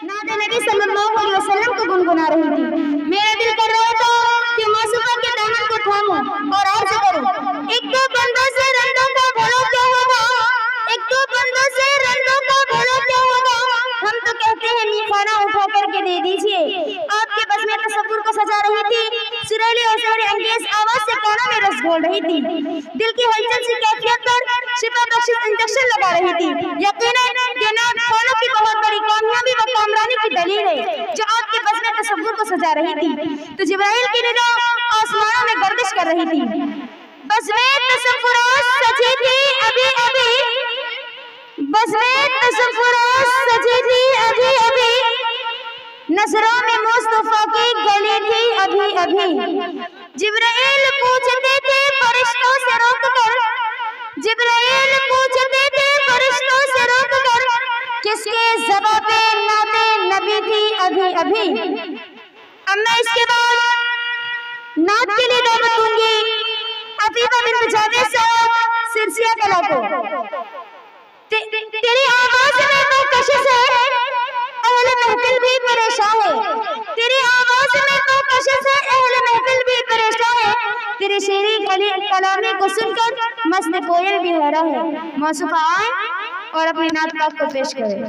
नाते नबी सल्लल्लाहु अलैहि वसल्लम को गुनगुना रही थी। मेरा दिल कर रहा था कि मासूमा के दामन को थामूं और अर्ज करूं, एक दो बंदों से रंडों का भला क्या होगा, एक दो बंदों से रंडों का भला क्या होगा। हम तो कहते हैं मीखाना उठा करके दे दीजिए। आपके बस में तसव्वुर को सजा रही थी, सुरीली और शौर्य अंगेज आवाज से कानों में रस घोल रही थी, दिल की हलचल सी कैफियत पर शिफा बख्श इंजेक्शन लगा रही थी। यकीनन ये नात खानों की बहुत बड़ी कामयाबी व कामरानी की दलील है जो आपके बस में तसव्वुर को सजा रही थी। तो जिब्राइल की निगाह आसमानों में गर्दिश कर रही थी, बस में तसव्वुरात सजी थी अभी अभी, बस में तसव्वुरात सजी थी अभी अभी, नजरों में मुस्तफा की गली थी अभी अभी। जिब्राइल पूछते थे फरिश्तों से रोक कर, जिब्राइल पूछते थे फरिश्तों से रोक कर, किसके जवाबे नाते नबी थी अभी अभी। अब मैं इसके बाद नात के लिए दावत दूंगी अफीफा बिन्त जावेद साहब सिरसिया कला को। तेरी आवाज में तो कशिश है, अहले महफिल भी परेशान है, तेरी आवाज में तो कशिश है, अहले महफिल भी परेशान है, तेरी शेरी कलामी को सुनकर मस्त कोयल भी हैरान है। मौसूफा आए और अपनी नात पाक को पेश करें।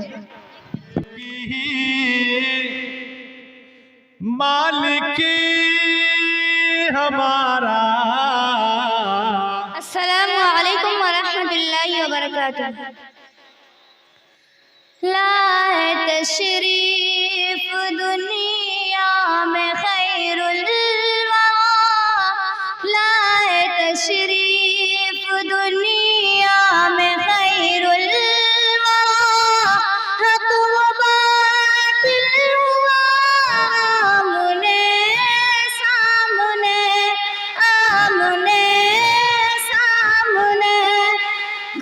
मालिक हमारा। अस्सलामु अलैकुम व रहमतुल्लाहि व बरकातुहू। लाए तशरीफ दुनिया में खैरुल वरा, लाए तशरीफ दुनिया में खैरुल वरा, हक व बातिल हुआ आमने सामने, आमने सामने,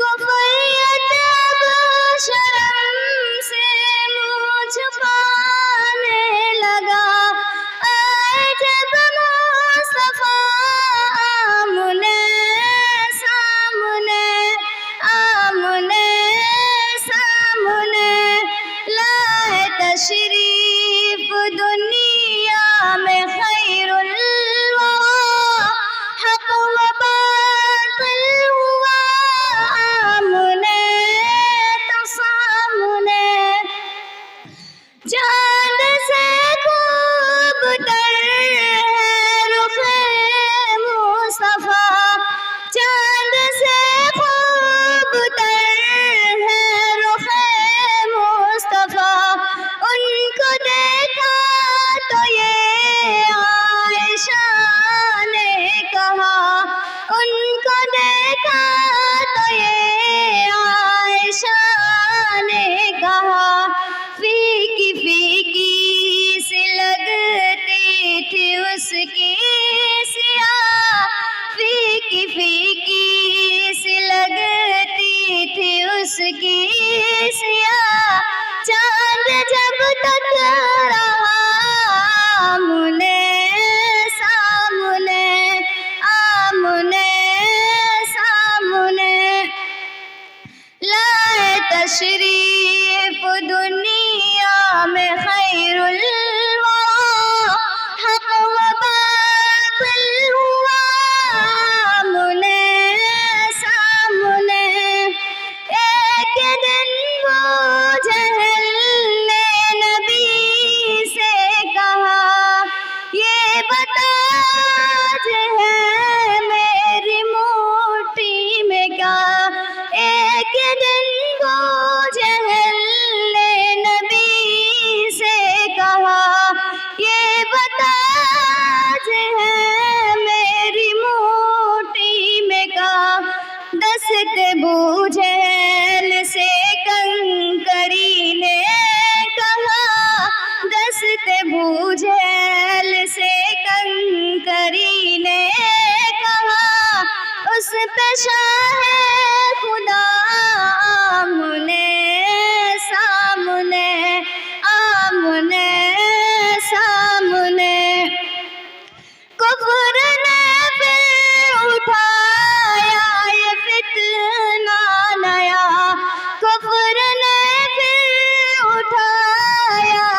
गुफरियत अब शर्म से मुँह छुपाने लगा, आए जब मुस्तफा आमने सामने, आमने सामने, लाए तशरीफ दुनिया में खैरुल वरा, हक व बातिल हुआ आमने सामने। चांद से खूबतर है रुखे मुस्तफा, चांद से खूबतर है रुखे मुस्तफा, उनको देखा तो ये आयशा ने कहा, उनको देखा तो ये आयशा ने कहा, फीकी फीकी सी लगती थी उसकी सिया, फीकी फीकी सी लगती थी उसकी सिया, चांद जब तक रहा आमने सामने, आमने सामने, लाए तशरीफ दुनिया में खैरुल वरा, हक व बातिल हुआ आमने सामने। एक दिन वो जहल ने नबी से कहा, ये बता है मेरी मुट्ठी में क्या। एक दिन वो जहल ने नबी से कहा, ये बता है मेरी मुट्ठी में क्या। दस्त बूझल से कंकड़ी ने कहा, दस्त बूझल से कंकड़ी ने कहा, उस पे शाह खुदा आमने सामने, आमने सामने। कुफ्र ने फिर उठाया ये फितना नया, कुफ्र ने फिर उठाया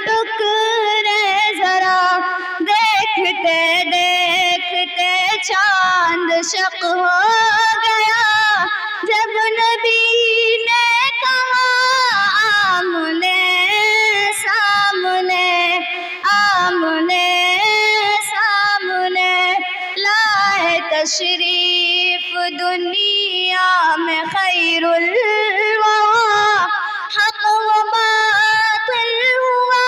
ٹکرے ذرا دیکھتے دیکھتے چاند شق ہو گیا جب نبی نے کہا آمنے سامنے آمنے سامنے لائے تشریف دنیا میں خیر الورا حق و باطل ہوا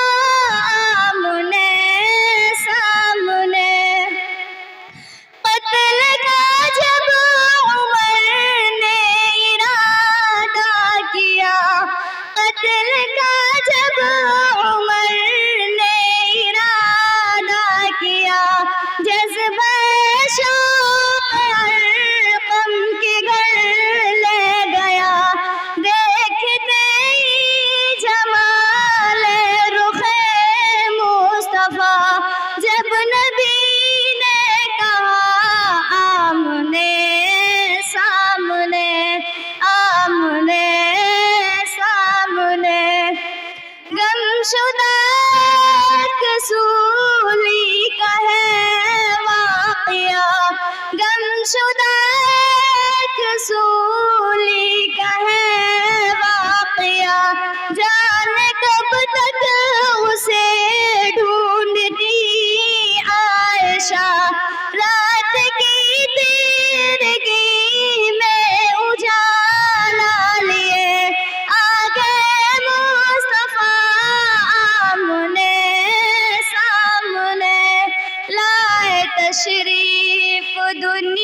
آمنے سامنے قتل کا جب عمر نے ارادہ کیا قتل کا جب عمر نے ارادہ کیا جذبہ شوق ارقم کے گھر لے گیا دیکھتے ہی جمال رخ مصطفیٰ جب نبی نے کہا آمنے سامنے آمنے سامنے گمشدہ کسولی کا ہے واقعہ گمشدہ کسولی کا ہے واقعہ جانے کب تک اسے ڈھونڈتی عائشہ رات کی تیرگی میں اجالا لیے آ گئے مصطفیٰ آمنے سامنے لائے تشریف دنیا